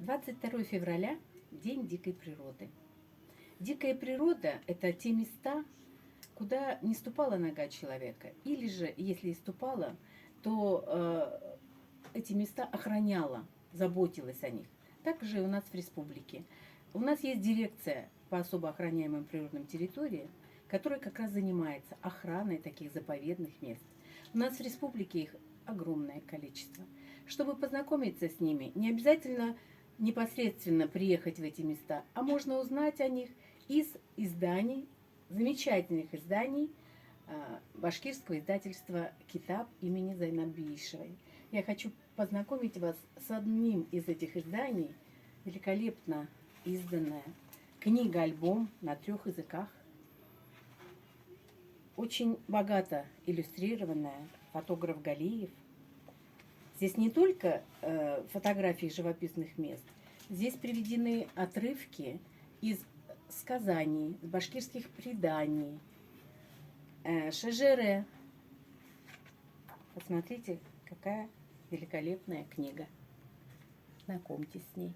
22 февраля – День дикой природы. Дикая природа – это те места, куда не ступала нога человека. Или же, если и ступала, то эти места охраняла, заботилась о них. Так же и у нас в республике. У нас есть дирекция по особо охраняемым природным территориям, которая как раз занимается охраной таких заповедных мест. У нас в республике их огромное количество. Чтобы познакомиться с ними, не обязательно непосредственно приехать в эти места, а можно узнать о них из изданий, замечательных изданий башкирского издательства «Китаб» имени Зайнаб Биишевой. Я хочу познакомить вас с одним из этих изданий, великолепно изданная книга-альбом на 3 языках, очень богато иллюстрированная, фотограф Галиев. Здесь не только фотографии живописных мест, здесь приведены отрывки из сказаний, из башкирских преданий, шежере. Посмотрите, какая великолепная книга. Знакомьтесь с ней.